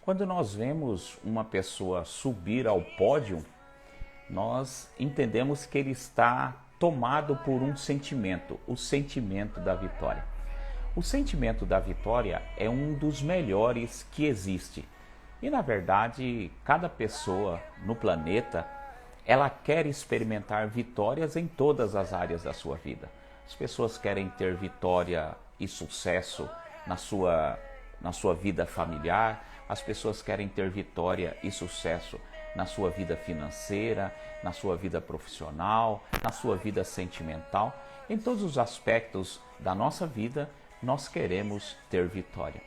Quando nós vemos uma pessoa subir ao pódio, nós entendemos que ele está tomado por um sentimento, o sentimento da vitória. O sentimento da vitória é um dos melhores que existe. E na verdade, cada pessoa no planeta, ela quer experimentar vitórias em todas as áreas da sua vida. As pessoas querem ter vitória e sucesso na sua vida familiar, as pessoas querem ter vitória e sucesso na sua vida financeira, na sua vida profissional, na sua vida sentimental. Em todos os aspectos da nossa vida, nós queremos ter vitória.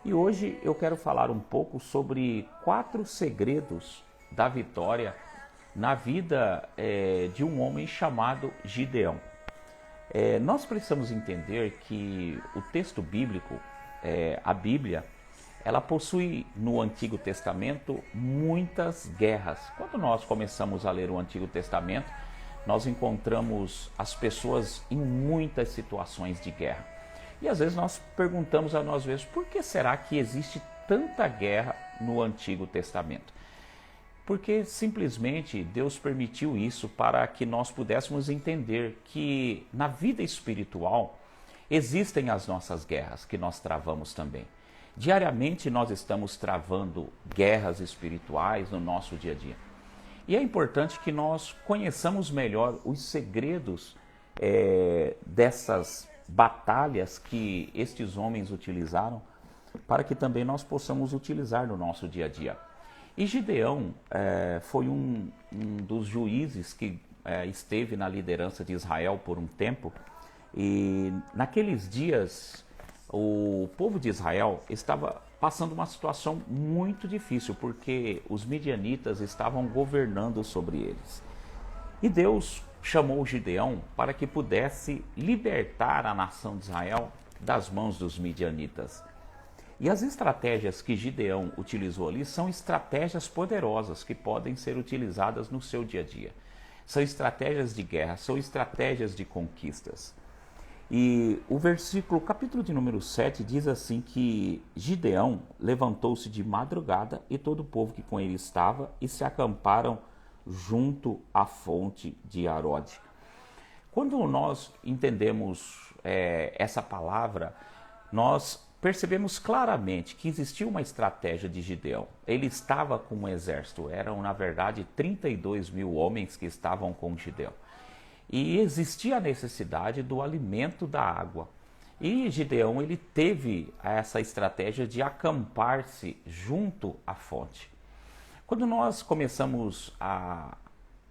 E hoje eu quero falar um pouco sobre 4 segredos da vitória na vida de um homem chamado Gideão. Nós precisamos entender que o texto bíblico, a Bíblia, ela possui no Antigo Testamento muitas guerras. Quando nós começamos a ler o Antigo Testamento, nós encontramos as pessoas em muitas situações de guerra. E às vezes nós perguntamos a nós mesmos, por que será que existe tanta guerra no Antigo Testamento? Porque simplesmente Deus permitiu isso para que nós pudéssemos entender que na vida espiritual existem as nossas guerras que nós travamos também. Diariamente nós estamos travando guerras espirituais no nosso dia a dia. E é importante que nós conheçamos melhor os segredos dessas batalhas que estes homens utilizaram, para que também nós possamos utilizar no nosso dia a dia. E Gideão foi um dos juízes que esteve na liderança de Israel por um tempo. E naqueles dias, o povo de Israel estava passando uma situação muito difícil, porque os midianitas estavam governando sobre eles. E Deus chamou Gideão para que pudesse libertar a nação de Israel das mãos dos midianitas. E as estratégias que Gideão utilizou ali são estratégias poderosas que podem ser utilizadas no seu dia a dia. São estratégias de guerra, são estratégias de conquistas. E o capítulo de número 7 diz assim que Gideão levantou-se de madrugada e todo o povo que com ele estava e se acamparam junto à fonte de Arode. Quando nós entendemos essa palavra, nós percebemos claramente que existia uma estratégia de Gideão. Ele estava com um exército, eram na verdade 32 mil homens que estavam com Gideão. E existia a necessidade do alimento da água. E Gideão ele teve essa estratégia de acampar-se junto à fonte. Quando nós começamos a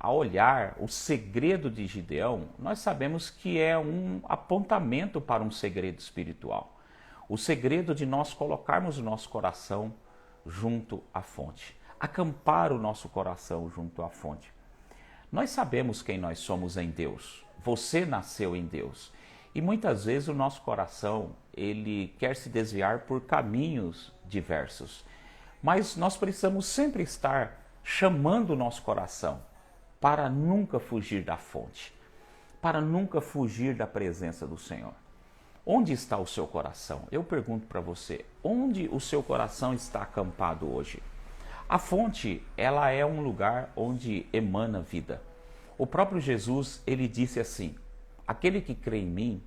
olhar o segredo de Gideão, nós sabemos que é um apontamento para um segredo espiritual. O segredo de nós colocarmos o nosso coração junto à fonte. Acampar o nosso coração junto à fonte. Nós sabemos quem nós somos em Deus. Você nasceu em Deus. E muitas vezes o nosso coração, ele quer se desviar por caminhos diversos. Mas nós precisamos sempre estar chamando o nosso coração para nunca fugir da fonte, para nunca fugir da presença do Senhor. Onde está o seu coração? Eu pergunto para você, onde o seu coração está acampado hoje? A fonte, ela é um lugar onde emana vida. O próprio Jesus, ele disse assim, aquele que crê em mim,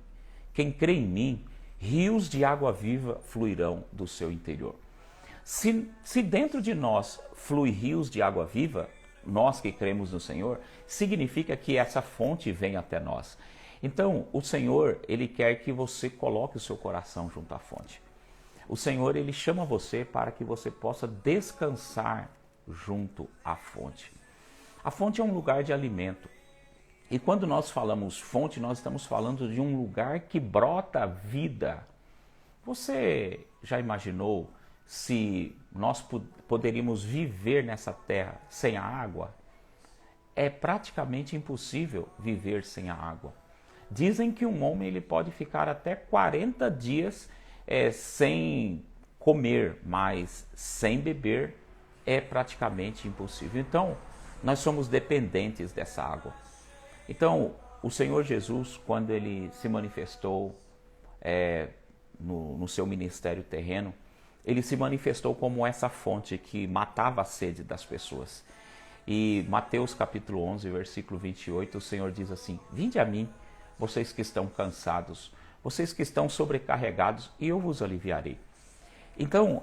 quem crê em mim, rios de água viva fluirão do seu interior. Se dentro de nós flui rios de água viva, nós que cremos no Senhor, significa que essa fonte vem até nós. Então, o Senhor, ele quer que você coloque o seu coração junto à fonte. O Senhor, ele chama você para que você possa descansar junto à fonte. A fonte é um lugar de alimento. E quando nós falamos fonte, nós estamos falando de um lugar que brota vida. Você já imaginou se nós poderíamos viver nessa terra sem a água? É praticamente impossível viver sem a água. Dizem que um homem ele pode ficar até 40 dias sem comer, mas sem beber é praticamente impossível. Então, nós somos dependentes dessa água. Então, o Senhor Jesus, quando ele se manifestou no seu ministério terreno, ele se manifestou como essa fonte que matava a sede das pessoas. E Mateus capítulo 11, versículo 28, o Senhor diz assim: vinde a mim, vocês que estão cansados, vocês que estão sobrecarregados, e eu vos aliviarei. Então,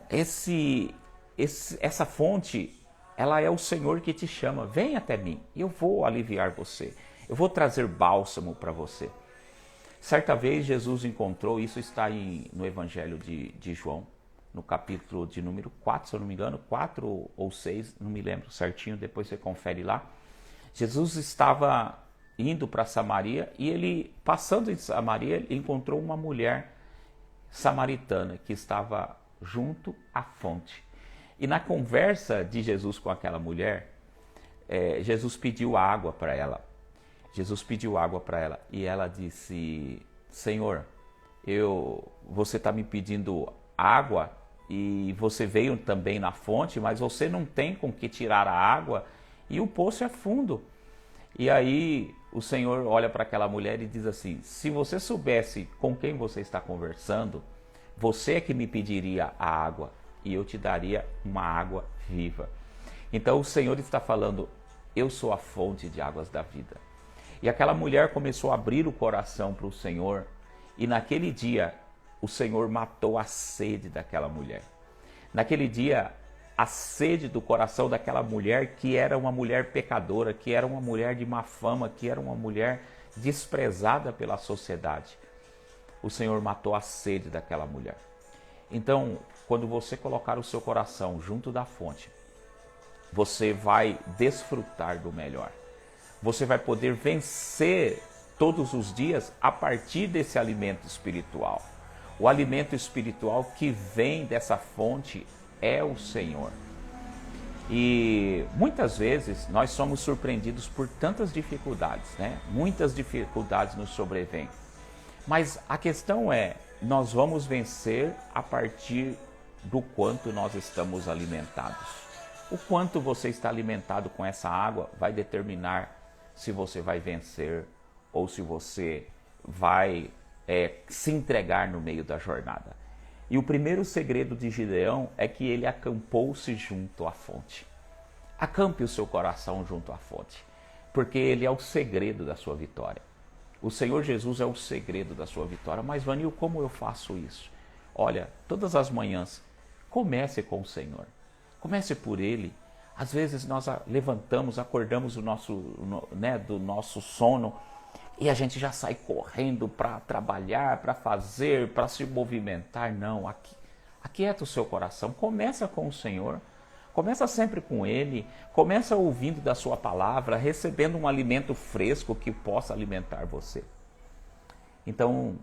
essa fonte, ela é o Senhor que te chama. Vem até mim, eu vou aliviar você. Eu vou trazer bálsamo para você. Certa vez Jesus encontrou, isso está no Evangelho de João, no capítulo de número 4, se eu não me engano, 4 ou 6, não me lembro certinho, depois você confere lá. Jesus estava indo para Samaria e ele, passando em Samaria, ele encontrou uma mulher samaritana que estava junto à fonte. E na conversa de Jesus com aquela mulher, Jesus pediu água para ela. Jesus pediu água para ela e ela disse: Senhor, você está me pedindo água e você veio também na fonte, mas você não tem com que tirar a água e o poço é fundo. E aí o Senhor olha para aquela mulher e diz assim: se você soubesse com quem você está conversando, você é que me pediria a água e eu te daria uma água viva. Então o Senhor está falando: eu sou a fonte de águas da vida. E aquela mulher começou a abrir o coração para o Senhor, e naquele dia o Senhor matou a sede daquela mulher. Naquele dia, a sede do coração daquela mulher, que era uma mulher pecadora, que era uma mulher de má fama, que era uma mulher desprezada pela sociedade. O Senhor matou a sede daquela mulher. Então, quando você colocar o seu coração junto da fonte, você vai desfrutar do melhor. Você vai poder vencer todos os dias a partir desse alimento espiritual. O alimento espiritual que vem dessa fonte é o Senhor. E muitas vezes nós somos surpreendidos por tantas dificuldades, né? Muitas dificuldades nos sobrevêm. Mas a questão é, nós vamos vencer a partir do quanto nós estamos alimentados. O quanto você está alimentado com essa água vai determinar se você vai vencer ou se você vai se entregar no meio da jornada. E o primeiro segredo de Gideão é que ele acampou-se junto à fonte. Acampe o seu coração junto à fonte, porque ele é o segredo da sua vitória. O Senhor Jesus é o segredo da sua vitória. Mas, Vanil, como eu faço isso? Olha, todas as manhãs, comece com o Senhor. Comece por Ele. Às vezes nós levantamos, acordamos do nosso sono e a gente já sai correndo para trabalhar, para fazer, para se movimentar. Não, aquieta o seu coração. Começa com o Senhor. Começa sempre com Ele. Começa ouvindo da sua palavra, recebendo um alimento fresco que possa alimentar você. Então,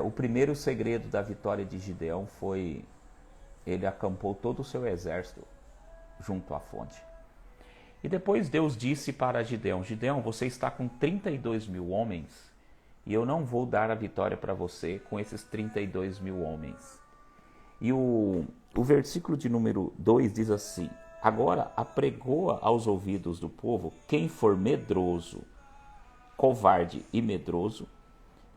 o primeiro segredo da vitória de Gideão foi: ele acampou todo o seu exército junto à fonte. E depois Deus disse para Gideão: Gideão, você está com 32 mil homens e eu não vou dar a vitória para você com esses 32 mil homens. E o versículo de número 2 diz assim: agora apregoa aos ouvidos do povo: quem for medroso, covarde e medroso,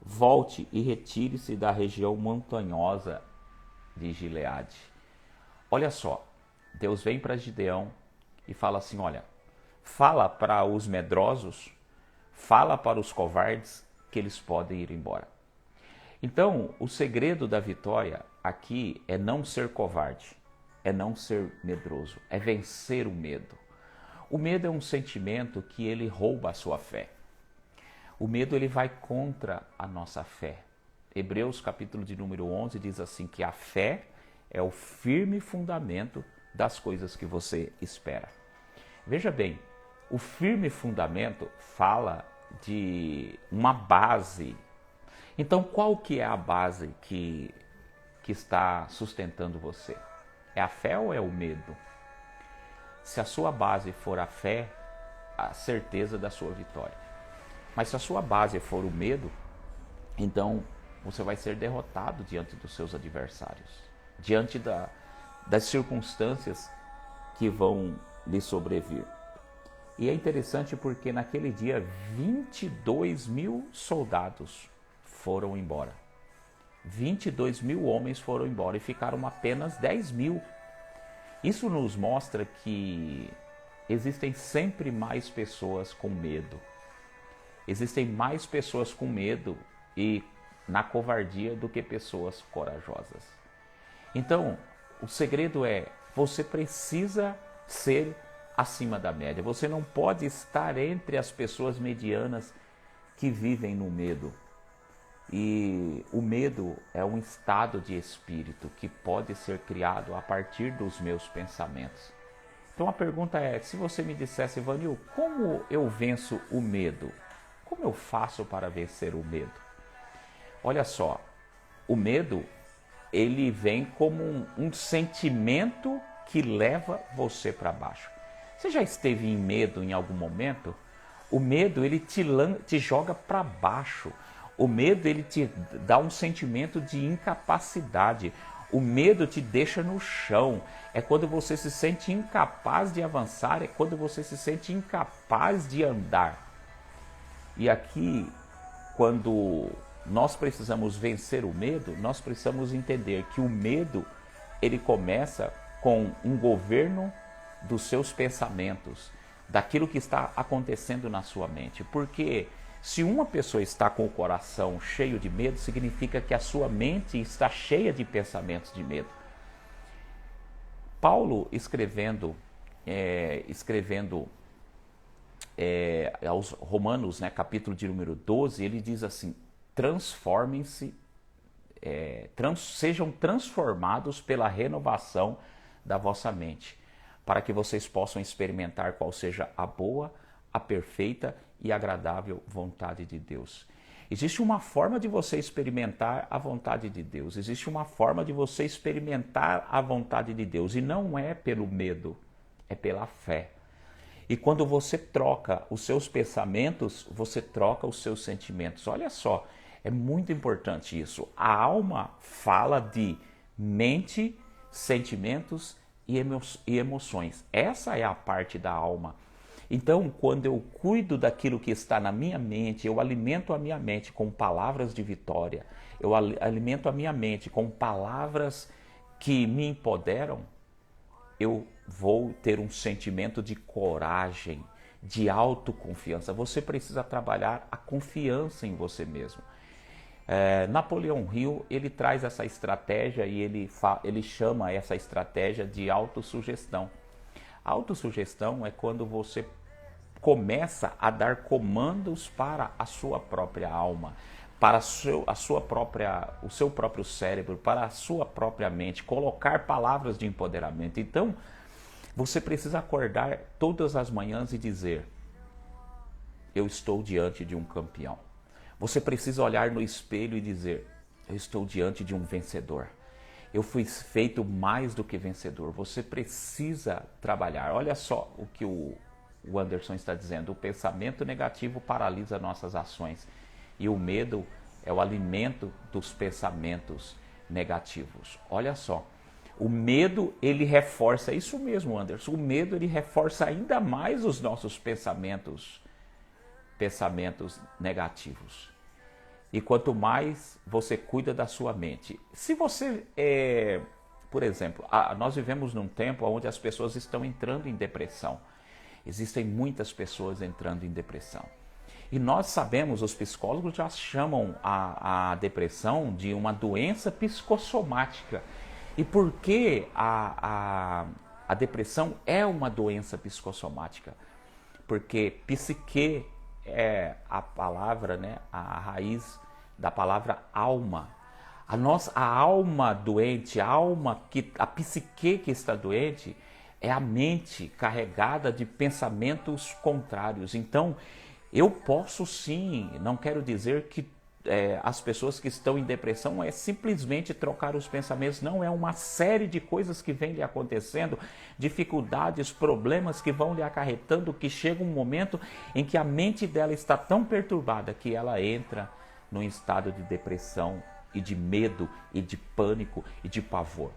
volte e retire-se da região montanhosa de Gileade. Olha só, Deus vem para Gideão e fala assim: olha, fala para os medrosos, fala para os covardes que eles podem ir embora. Então, o segredo da vitória aqui é não ser covarde, é não ser medroso, é vencer o medo. O medo é um sentimento que ele rouba a sua fé. O medo ele vai contra a nossa fé. Hebreus capítulo de número 11 diz assim que a fé é o firme fundamento das coisas que você espera. Veja bem, o firme fundamento fala de uma base. Então, qual que é a base que está sustentando você? É a fé ou é o medo? Se a sua base for a fé, a certeza da sua vitória. Mas se a sua base for o medo, então você vai ser derrotado diante dos seus adversários, diante das circunstâncias que vão lhe sobrevir. E é interessante porque naquele dia 22 mil soldados foram embora. 22 mil homens foram embora e ficaram apenas 10 mil. Isso nos mostra que existem sempre mais pessoas com medo. Existem mais pessoas com medo e na covardia do que pessoas corajosas. Então, o segredo é, você precisa ser acima da média. Você não pode estar entre as pessoas medianas que vivem no medo. E o medo é um estado de espírito que pode ser criado a partir dos meus pensamentos. Então a pergunta é, se você me dissesse, Vanil, como eu venço o medo? Como eu faço para vencer o medo? Olha só, o medo, ele vem como um sentimento que leva você para baixo. Você já esteve em medo em algum momento? O medo, ele te joga para baixo. O medo, ele te dá um sentimento de incapacidade. O medo te deixa no chão. É quando você se sente incapaz de avançar, é quando você se sente incapaz de andar. E aqui, quando nós precisamos vencer o medo, nós precisamos entender que o medo, ele começa com um governo dos seus pensamentos, daquilo que está acontecendo na sua mente. Porque se uma pessoa está com o coração cheio de medo, significa que a sua mente está cheia de pensamentos de medo. Paulo, escrevendo aos Romanos, né, capítulo de número 12, ele diz assim, transformem-se, sejam transformados pela renovação da vossa mente, para que vocês possam experimentar qual seja a boa, a perfeita e agradável vontade de Deus. Existe uma forma de você experimentar a vontade de Deus, existe uma forma de você experimentar a vontade de Deus, e não é pelo medo, é pela fé. E quando você troca os seus pensamentos, você troca os seus sentimentos. Olha só, é muito importante isso. A alma fala de mente, sentimentos e emoções. Essa é a parte da alma. Então, quando eu cuido daquilo que está na minha mente, eu alimento a minha mente com palavras de vitória, eu alimento a minha mente com palavras que me empoderam, eu vou ter um sentimento de coragem, de autoconfiança. Você precisa trabalhar a confiança em você mesmo. Napoleão Hill, ele traz essa estratégia e ele chama essa estratégia de autossugestão. A autossugestão é quando você começa a dar comandos para a sua própria alma, para o seu próprio cérebro, para a sua própria mente, colocar palavras de empoderamento. Então, você precisa acordar todas as manhãs e dizer, eu estou diante de um campeão. Você precisa olhar no espelho e dizer, eu estou diante de um vencedor. Eu fui feito mais do que vencedor. Você precisa trabalhar. Olha só o que o Anderson está dizendo. O pensamento negativo paralisa nossas ações. E o medo é o alimento dos pensamentos negativos. Olha só. O medo, ele reforça, isso mesmo, Anderson. O medo, ele reforça ainda mais os nossos pensamentos negativos. E quanto mais você cuida da sua mente. Se você, por exemplo, nós vivemos num tempo onde as pessoas estão entrando em depressão. Existem muitas pessoas entrando em depressão. E nós sabemos, os psicólogos já chamam a depressão de uma doença psicossomática. E por que a depressão é uma doença psicossomática? Porque psique é a palavra, né, a raiz da palavra alma. A alma doente, a psique que está doente, é a mente carregada de pensamentos contrários. Então, eu posso sim, não quero dizer que as pessoas que estão em depressão é simplesmente trocar os pensamentos, não, é uma série de coisas que vem lhe acontecendo, dificuldades, problemas que vão lhe acarretando, que chega um momento em que a mente dela está tão perturbada que ela entra num estado de depressão e de medo e de pânico e de pavor.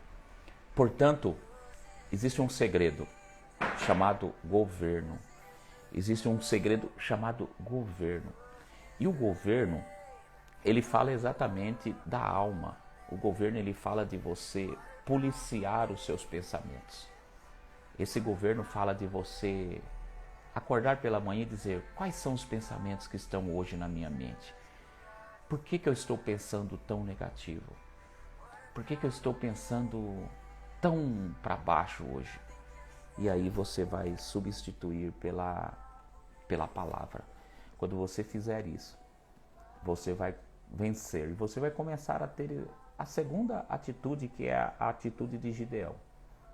Portanto, existe um segredo chamado governo. Existe um segredo chamado governo. E o governo, ele fala exatamente da alma. O governo ele fala de você policiar os seus pensamentos. Esse governo fala de você acordar pela manhã e dizer: quais são os pensamentos que estão hoje na minha mente? Por que eu estou pensando tão negativo? Por que eu estou pensando tão para baixo hoje? E aí você vai substituir pela palavra. Quando você fizer isso, você vai vencer. E você vai começar a ter a segunda atitude, que é a atitude de Gideão.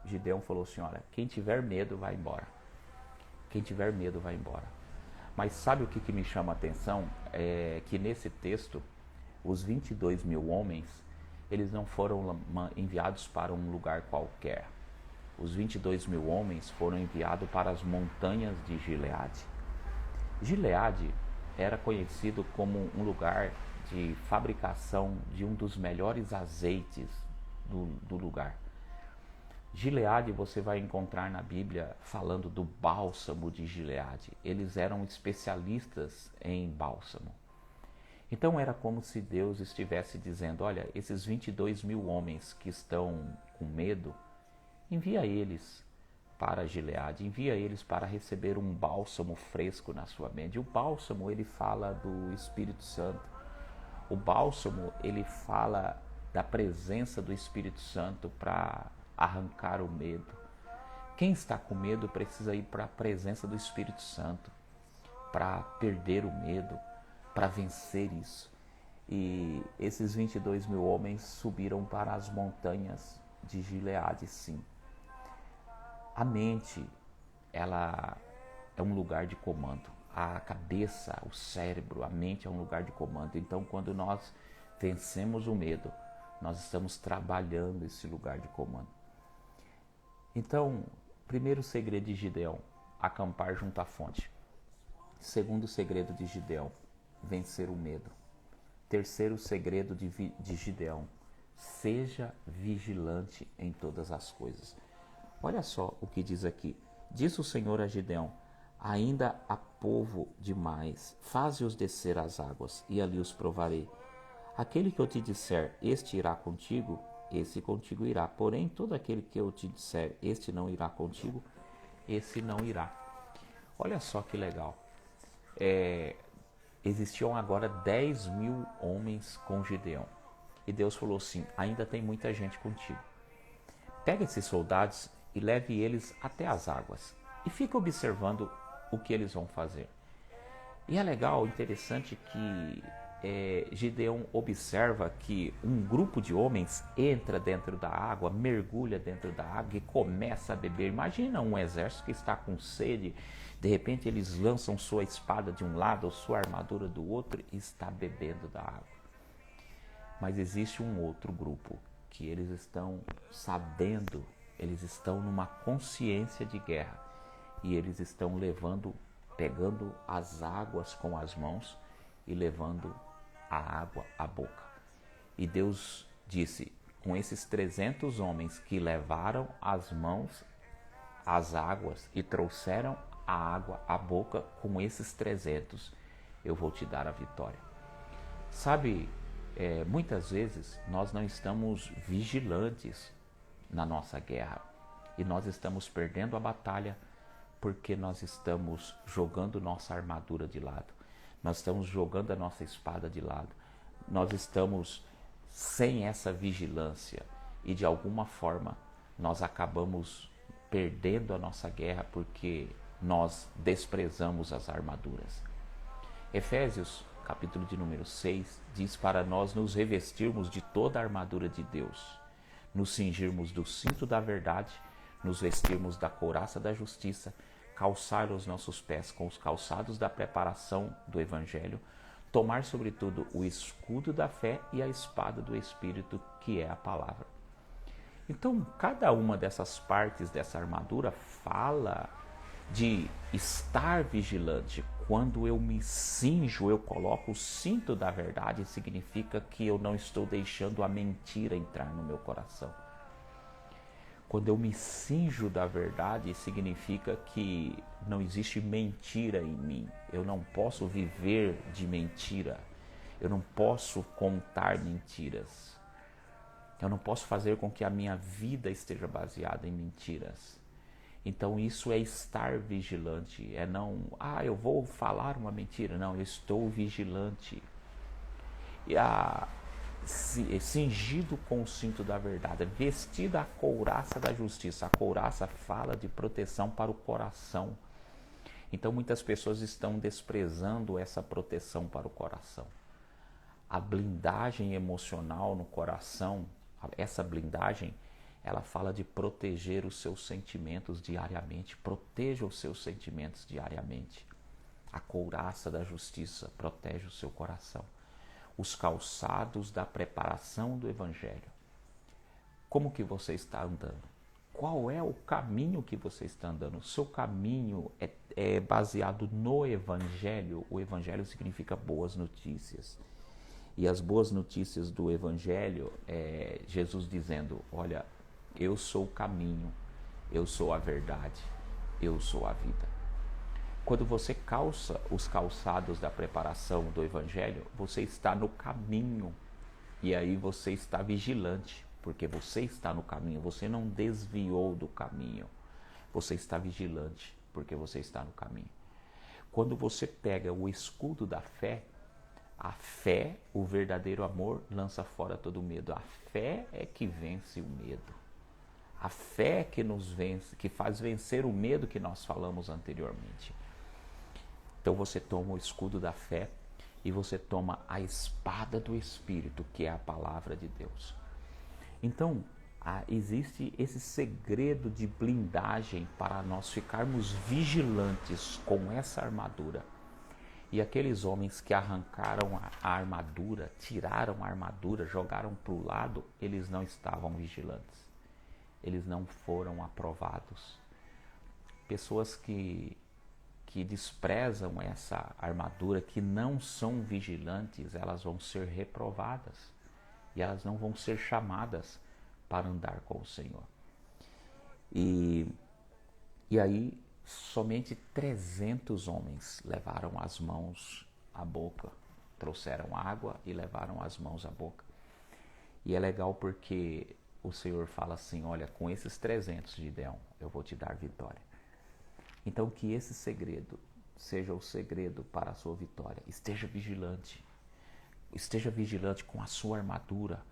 Gideão falou assim: olha, quem tiver medo vai embora. Quem tiver medo vai embora. Mas sabe o que me chama a atenção? É que nesse texto, os 22 mil homens, eles não foram enviados para um lugar qualquer. Os 22 mil homens foram enviados para as montanhas de Gileade. Gileade era conhecido como um lugar de fabricação de um dos melhores azeites do lugar. Gileade você vai encontrar na Bíblia falando do bálsamo de Gileade. Eles eram especialistas em bálsamo. Então era como se Deus estivesse dizendo: olha, esses 22 mil homens que estão com medo, envia eles para Gileade, envia eles para receber um bálsamo fresco na sua mente. O bálsamo ele fala do Espírito Santo. O bálsamo ele fala da presença do Espírito Santo para arrancar o medo. Quem está com medo precisa ir para a presença do Espírito Santo para perder o medo, para vencer isso. E esses 22 mil homens subiram para as montanhas de Gileade, sim. A mente, ela é um lugar de comando. A cabeça, o cérebro, a mente é um lugar de comando. Então, quando nós vencemos o medo, nós estamos trabalhando esse lugar de comando. Então, primeiro segredo de Gideão, acampar junto à fonte. Segundo segredo de Gideão, vencer o medo. Terceiro segredo de Gideão, seja vigilante em todas as coisas. Olha só o que diz aqui. Disse o Senhor a Gideão: ainda há povo demais, faze-os descer às águas, e ali os provarei. Aquele que eu te disser, este irá contigo, esse contigo irá. Porém, todo aquele que eu te disser, este não irá contigo, esse não irá. Olha só que legal. Existiam agora 10 mil homens com Gideão. E Deus falou assim: ainda tem muita gente contigo. Pega esses soldados e leve eles até as águas. E fica observando o que eles vão fazer. E é legal, interessante que Gideão observa que um grupo de homens entra dentro da água, mergulha dentro da água e começa a beber. Imagina um exército que está com sede, de repente eles lançam sua espada de um lado ou sua armadura do outro e está bebendo da água. Mas existe um outro grupo que eles estão sabendo, eles estão numa consciência de guerra e eles estão pegando as águas com as mãos e levando a água à boca. E Deus disse: com esses 300 homens que levaram as mãos às águas e trouxeram a água à boca, com esses 300 eu vou te dar a vitória. Sabe, muitas vezes nós não estamos vigilantes na nossa guerra e nós estamos perdendo a batalha porque nós estamos jogando nossa armadura de lado. Nós estamos jogando a nossa espada de lado. Nós estamos sem essa vigilância e de alguma forma nós acabamos perdendo a nossa guerra porque nós desprezamos as armaduras. Efésios, capítulo de número 6, diz para nós nos revestirmos de toda a armadura de Deus, nos cingirmos do cinto da verdade, nos vestirmos da couraça da justiça, calçar os nossos pés com os calçados da preparação do Evangelho, tomar sobretudo o escudo da fé e a espada do Espírito, que é a palavra. Então, cada uma dessas partes dessa armadura fala de estar vigilante. Quando eu me cinjo, eu coloco o cinto da verdade, significa que eu não estou deixando a mentira entrar no meu coração. Quando eu me cinjo da verdade, significa que não existe mentira em mim. Eu não posso viver de mentira. Eu não posso contar mentiras. Eu não posso fazer com que a minha vida esteja baseada em mentiras. Então isso é estar vigilante, é não, eu vou falar uma mentira. Não, eu estou vigilante. Cingido com o cinto da verdade, vestido a couraça da justiça. A couraça fala de proteção para o coração. Então muitas pessoas estão desprezando essa proteção para o coração. A blindagem emocional no coração, essa blindagem, ela fala de proteger os seus sentimentos diariamente. Proteja os seus sentimentos diariamente. A couraça da justiça protege o seu coração. Os calçados da preparação do Evangelho. Como que você está andando? Qual é o caminho que você está andando? O seu caminho é baseado no Evangelho. O Evangelho significa boas notícias. E as boas notícias do Evangelho é Jesus dizendo, olha, eu sou o caminho, eu sou a verdade, eu sou a vida. Quando você calça os calçados da preparação do Evangelho, você está no caminho. E aí você está vigilante, porque você está no caminho, você não desviou do caminho. Você está vigilante, porque você está no caminho. Quando você pega o escudo da fé, a fé, o verdadeiro amor, lança fora todo medo. A fé é que vence o medo. A fé é que nos vence, que faz vencer o medo que nós falamos anteriormente. Então você toma o escudo da fé e você toma a espada do Espírito, que é a palavra de Deus. Então, existe esse segredo de blindagem para nós ficarmos vigilantes com essa armadura. E aqueles homens que arrancaram a armadura, tiraram a armadura, jogaram para o lado, eles não estavam vigilantes. Eles não foram aprovados. Pessoas que desprezam essa armadura, que não são vigilantes, elas vão ser reprovadas. E elas não vão ser chamadas para andar com o Senhor. E aí, somente 300 homens levaram as mãos à boca, trouxeram água e levaram as mãos à boca. E é legal porque o Senhor fala assim, olha, com esses 300, Gideão, eu vou te dar vitória. Então que esse segredo seja o segredo para a sua vitória. Esteja vigilante. Esteja vigilante com a sua armadura,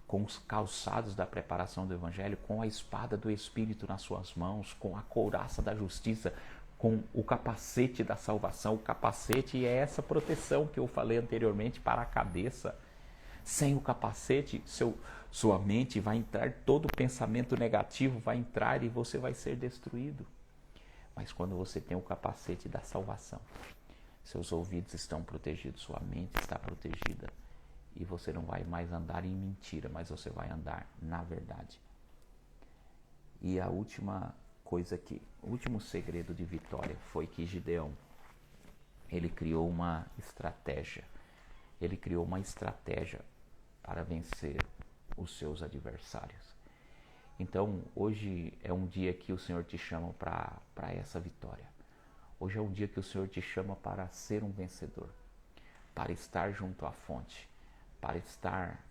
com os calçados da preparação do Evangelho, com a espada do Espírito nas suas mãos, com a couraça da justiça, com o capacete da salvação. O capacete é essa proteção que eu falei anteriormente para a cabeça. Sem o capacete, sua mente vai entrar, todo pensamento negativo vai entrar e você vai ser destruído. Mas quando você tem o capacete da salvação, seus ouvidos estão protegidos, sua mente está protegida. E você não vai mais andar em mentira, mas você vai andar na verdade. E a última coisa o último segredo de vitória foi que Gideão, ele criou uma estratégia. Ele criou uma estratégia para vencer os seus adversários. Então, hoje é um dia que o Senhor te chama para essa vitória. Hoje é um dia que o Senhor te chama para ser um vencedor, para estar junto à fonte, para estar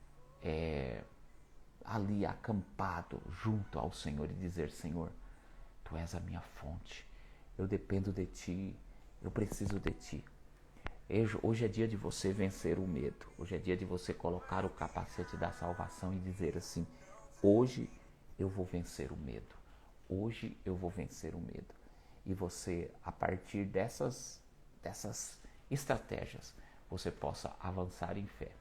ali acampado junto ao Senhor e dizer, Senhor, Tu és a minha fonte, eu dependo de Ti, eu preciso de Ti. Hoje é dia de você vencer o medo, hoje é dia de você colocar o capacete da salvação e dizer assim, hoje eu vou vencer o medo, hoje eu vou vencer o medo. E você, a partir dessas estratégias, você possa avançar em fé.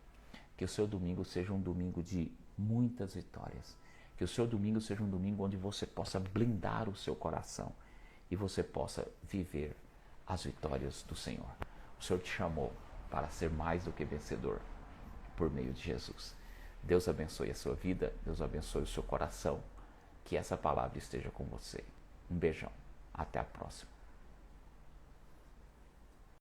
Que o seu domingo seja um domingo de muitas vitórias. Que o seu domingo seja um domingo onde você possa blindar o seu coração e você possa viver as vitórias do Senhor. O Senhor te chamou para ser mais do que vencedor por meio de Jesus. Deus abençoe a sua vida, Deus abençoe o seu coração. Que essa palavra esteja com você. Um beijão. Até a próxima.